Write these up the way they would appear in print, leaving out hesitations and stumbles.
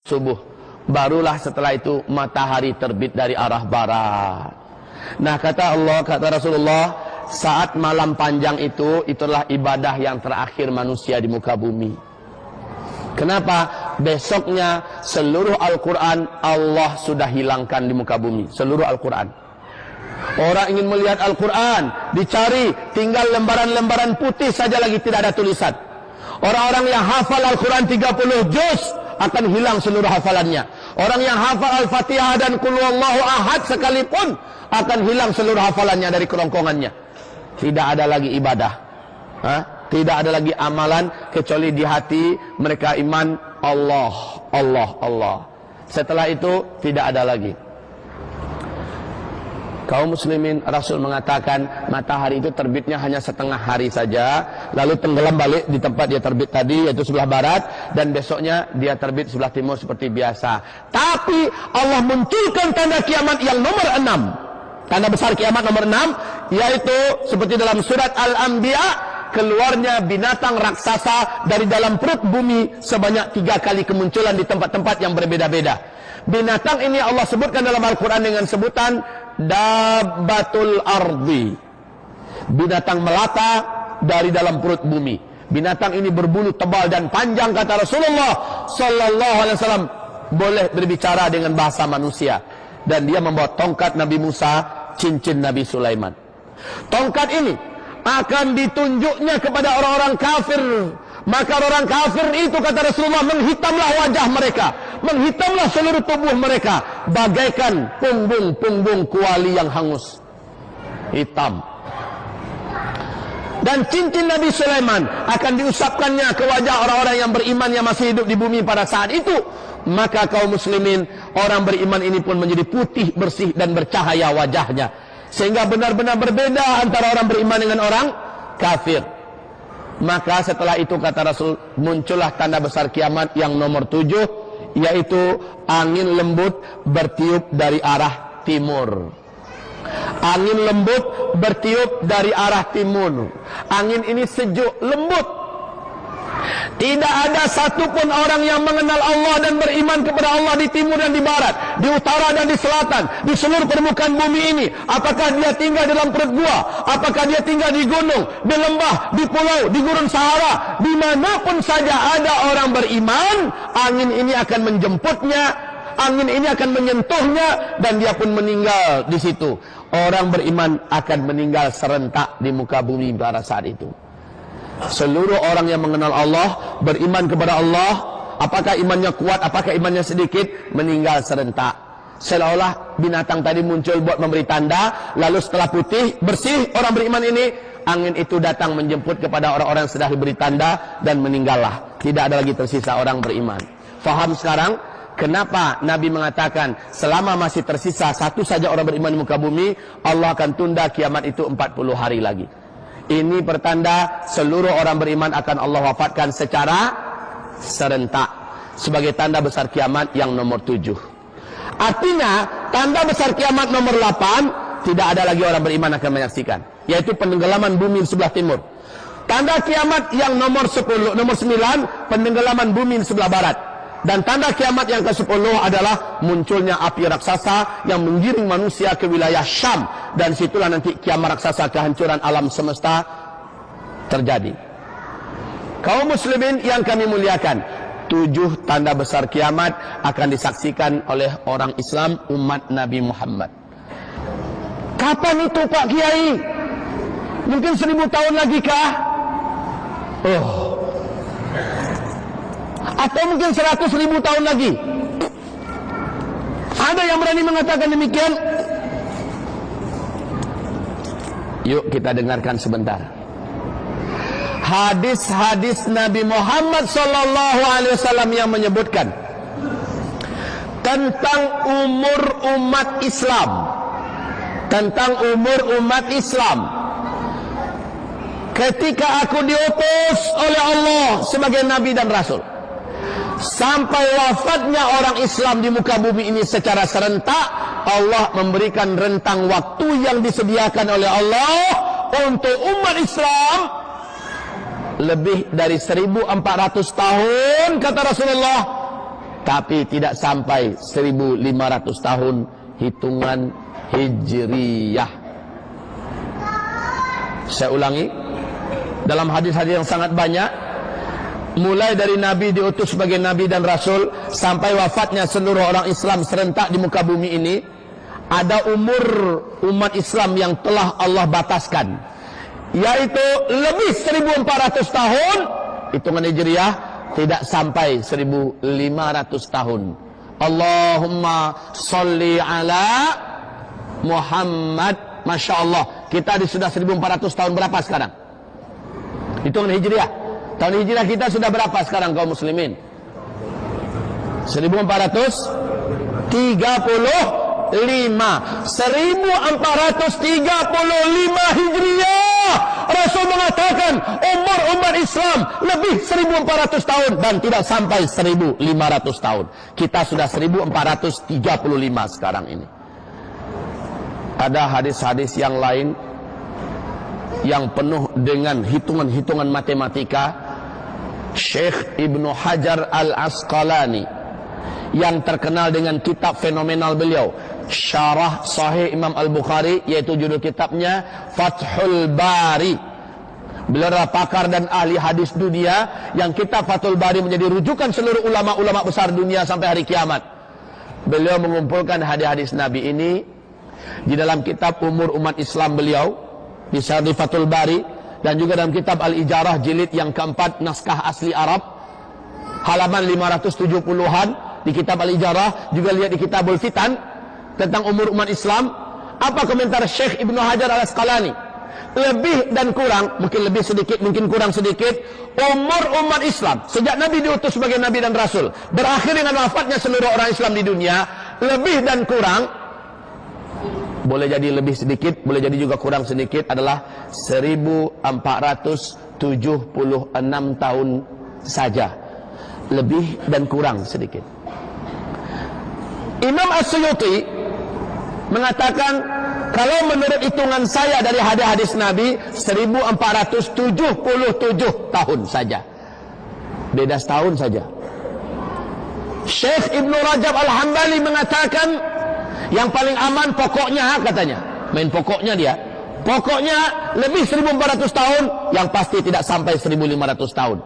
subuh. Barulah setelah itu matahari terbit dari arah barat. Nah, kata Allah, kata Rasulullah, saat malam panjang itulah ibadah yang terakhir manusia di muka bumi. Kenapa? Besoknya seluruh Al-Quran Allah sudah hilangkan di muka bumi. Seluruh Al-Quran. Orang ingin melihat Al-Quran, dicari, tinggal lembaran-lembaran putih saja lagi, tidak ada tulisan. Orang-orang yang hafal Al-Quran 30 juz akan hilang seluruh hafalannya. Orang yang hafal Al-Fatihah dan Qul Huwallahu Ahad sekalipun akan hilang seluruh hafalannya dari kerongkongannya. Tidak ada lagi ibadah. Tidak ada lagi amalan kecuali di hati mereka iman Allah, Allah, Allah. Setelah itu tidak ada lagi. Kaum muslimin, Rasul mengatakan matahari itu terbitnya hanya setengah hari saja, lalu tenggelam balik di tempat dia terbit tadi, yaitu sebelah barat, dan besoknya dia terbit sebelah timur seperti biasa. Tapi Allah munculkan tanda kiamat yang nomor 6. Tanda besar kiamat nomor 6, yaitu seperti dalam surat Al-Anbiya, keluarnya binatang raksasa dari dalam perut bumi sebanyak 3 kali kemunculan di tempat-tempat yang berbeda-beda. Binatang ini Allah sebutkan dalam Al-Quran dengan sebutan Dabbatul Ardi, binatang melata dari dalam perut bumi. Binatang ini berbulu tebal dan panjang, kata Rasulullah Sallallahu Alaihi Wasallam, boleh berbicara dengan bahasa manusia. Dan dia membawa tongkat Nabi Musa, cincin Nabi Sulaiman. Tongkat ini akan ditunjuknya kepada orang-orang kafir. Maka orang kafir itu, kata Rasulullah, menghitamlah wajah mereka, menghitamlah seluruh tubuh mereka, bagaikan punggung-punggung kuali yang hangus, hitam. Dan cincin Nabi Sulaiman akan diusapkannya ke wajah orang-orang yang beriman yang masih hidup di bumi pada saat itu. Maka kaum muslimin, orang beriman ini pun menjadi putih, bersih dan bercahaya wajahnya, sehingga benar-benar berbeda antara orang beriman dengan orang kafir. Maka setelah itu, kata Rasul, muncullah tanda besar kiamat yang nomor 7, yaitu angin lembut bertiup dari arah timur. Angin lembut bertiup dari arah timur. Angin ini sejuk, lembut. Tidak ada satupun orang yang mengenal Allah dan beriman kepada Allah di timur dan di barat, di utara dan di selatan, di seluruh permukaan bumi ini. Apakah dia tinggal dalam perut gua, apakah dia tinggal di gunung, di lembah, di pulau, di gurun Sahara, dimanapun saja ada orang beriman, angin ini akan menjemputnya, angin ini akan menyentuhnya, dan dia pun meninggal di situ. Orang beriman akan meninggal serentak di muka bumi pada saat itu. Seluruh orang yang mengenal Allah, beriman kepada Allah, apakah imannya kuat, apakah imannya sedikit, meninggal serentak. Seolah-olah binatang tadi muncul buat memberi tanda, lalu setelah putih, bersih orang beriman ini, angin itu datang menjemput kepada orang-orang yang sudah diberi tanda, dan meninggallah. Tidak ada lagi tersisa orang beriman. Faham sekarang kenapa Nabi mengatakan selama masih tersisa satu saja orang beriman di muka bumi, Allah akan tunda kiamat itu 40 hari lagi. Ini pertanda seluruh orang beriman akan Allah wafatkan secara serentak, sebagai tanda besar kiamat yang nomor 7. Artinya tanda besar kiamat nomor 8 tidak ada lagi orang beriman akan menyaksikan, yaitu penenggelaman bumi di sebelah timur. Tanda kiamat yang nomor 10, nomor 9, penenggelaman bumi di sebelah barat. Dan tanda kiamat yang ke-10 adalah munculnya api raksasa yang menggiring manusia ke wilayah Syam. Dan situlah nanti kiamat raksasa, kehancuran alam semesta terjadi. Kaum muslimin yang kami muliakan, 7 tanda besar kiamat akan disaksikan oleh orang Islam umat Nabi Muhammad. Kapan itu, Pak Kiai? Mungkin 1000 tahun lagi kah? Atau mungkin 100.000 tahun lagi? Ada yang berani mengatakan demikian? Yuk kita dengarkan sebentar hadis-hadis Nabi Muhammad SAW yang menyebutkan tentang umur umat Islam, tentang umur umat Islam ketika aku diutus oleh Allah sebagai Nabi dan Rasul, sampai wafatnya orang Islam di muka bumi ini secara serentak. Allah memberikan rentang waktu yang disediakan oleh Allah untuk umat Islam lebih dari 1400 tahun, kata Rasulullah, tapi tidak sampai 1500 tahun hitungan Hijriyah. Saya ulangi, dalam hadis-hadis yang sangat banyak, mulai dari Nabi diutus sebagai Nabi dan Rasul sampai wafatnya seluruh orang Islam serentak di muka bumi ini, ada umur umat Islam yang telah Allah bataskan, yaitu lebih 1400 tahun hitungan Hijriyah, tidak sampai 1500 tahun. Allahumma sholli ala Muhammad. Masya Allah, kita sudah 1400 tahun berapa sekarang? Hitungan Hijriyah. Tahun Hijriyah kita sudah berapa sekarang kaum muslimin? 1435. 1435 Hijriyah. Rasul mengatakan umur umat Islam lebih 1400 tahun dan tidak sampai 1500 tahun. Kita sudah 1435 sekarang ini. Ada hadis-hadis yang lain yang penuh dengan hitungan-hitungan matematika. Syekh Ibnu Hajar Al-Asqalani yang terkenal dengan kitab fenomenal beliau, Syarah Sahih Imam Al-Bukhari, yaitu judul kitabnya Fathul Bari. Beliau adalah pakar dan ahli hadis dunia, yang kitab Fathul Bari menjadi rujukan seluruh ulama-ulama besar dunia sampai hari kiamat. Beliau mengumpulkan hadis-hadis Nabi ini di dalam kitab Umur Umat Islam beliau, di Syarah Fathul Bari, dan juga dalam kitab Al-Ijarah jilid yang keempat naskah asli Arab, halaman 570-an di kitab Al-Ijarah. Juga lihat di Kitabul Fitan tentang umur umat Islam. Apa komentar Syekh Ibnu Hajar Al-Asqalani? Lebih dan kurang, mungkin lebih sedikit, mungkin kurang sedikit, umur umat Islam sejak Nabi diutus sebagai Nabi dan Rasul berakhir dengan wafatnya seluruh orang Islam di dunia, lebih dan kurang, boleh jadi lebih sedikit, boleh jadi juga kurang sedikit, adalah 1476 tahun saja. Lebih dan kurang sedikit. Imam As-Suyuti mengatakan, kalau menurut hitungan saya dari hadis-hadis Nabi, 1477 tahun saja. Beda setahun saja. Syekh Ibnu Rajab Al-Hambali mengatakan, yang paling aman pokoknya, katanya, main pokoknya dia, pokoknya lebih 1400 tahun, yang pasti tidak sampai 1500 tahun.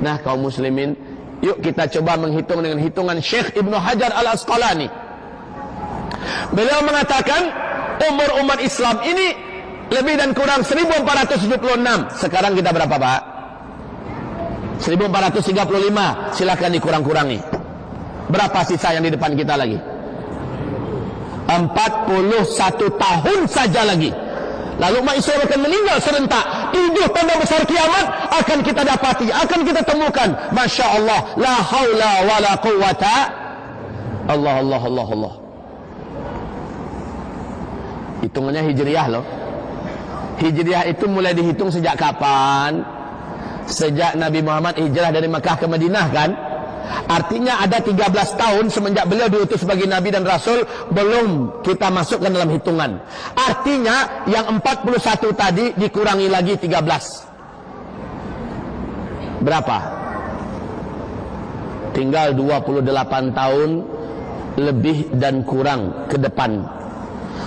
Nah kaum muslimin, yuk kita coba menghitung dengan hitungan Syekh Ibnu Hajar Al-Asqalani. Beliau mengatakan umur umat Islam ini lebih dan kurang 1476. Sekarang kita berapa, Pak? 1435. Silakan dikurang-kurangi. Berapa sisa yang di depan kita lagi? 41 tahun saja lagi. Lalu umat Islam akan meninggal serentak. 7 tanda besar kiamat akan kita dapati, akan kita temukan. Masya Allah, la haula wa la quwata. Allah, Allah, Allah, Allah. Hitungannya Hijriyah loh. Hijriyah itu mulai dihitung sejak kapan? Sejak Nabi Muhammad hijrah dari Mekah ke Madinah, kan? Artinya ada 13 tahun semenjak beliau diutus sebagai Nabi dan Rasul, belum kita masukkan dalam hitungan. Artinya yang 41 tadi dikurangi lagi 13. Berapa? Tinggal 28 tahun lebih dan kurang ke depan.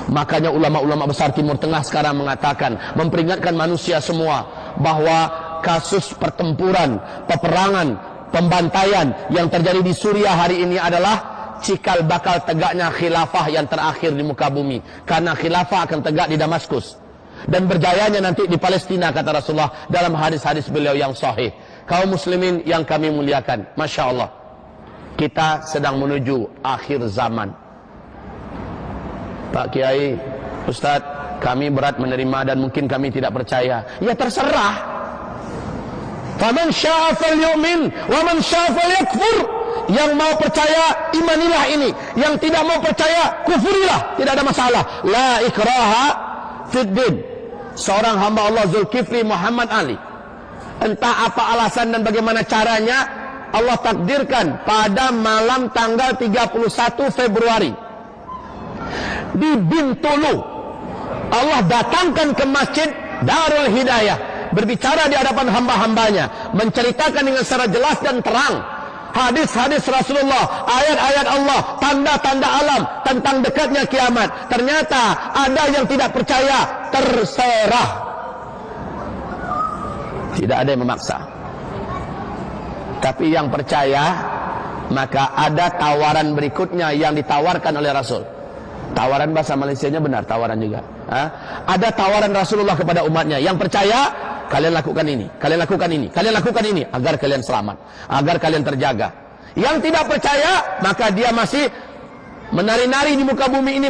Makanya ulama-ulama besar Timur Tengah sekarang mengatakan, memperingatkan manusia semua, bahwa kasus pertempuran, peperangan, pembantaian yang terjadi di Suriah hari ini adalah cikal bakal tegaknya khilafah yang terakhir di muka bumi. Karena khilafah akan tegak di Damaskus, dan berjayanya nanti di Palestina, kata Rasulullah dalam hadis-hadis beliau yang sahih. Kaum muslimin yang kami muliakan, Masya Allah, kita sedang menuju akhir zaman. Pak Kiai, Ustadz, kami berat menerima dan mungkin kami tidak percaya. Ya terserah. Faman syaa falyu'min wa man syaa falyakfur. Yang mau percaya, imanilah ini. Yang tidak mau percaya, kufurilah. Tidak ada masalah. La ikraha fid din. Seorang hamba Allah, Zulkifli Muhammad Ali, entah apa alasan dan bagaimana caranya, Allah takdirkan pada malam tanggal 31 Februari di Bintulu, Allah datangkan ke masjid Darul Hidayah, berbicara di hadapan hamba-hambanya, menceritakan dengan secara jelas dan terang hadis-hadis Rasulullah, ayat-ayat Allah, tanda-tanda alam tentang dekatnya kiamat. Ternyata ada yang tidak percaya, terserah. Tidak ada yang memaksa. Tapi yang percaya, maka ada tawaran berikutnya yang ditawarkan oleh Rasul. Tawaran bahasa Malaysianya benar, tawaran juga. Ada tawaran Rasulullah kepada umatnya. Yang percaya, kalian lakukan ini, kalian lakukan ini, kalian lakukan ini, agar kalian selamat, agar kalian terjaga. Yang tidak percaya, maka dia masih menari-nari di muka bumi ini.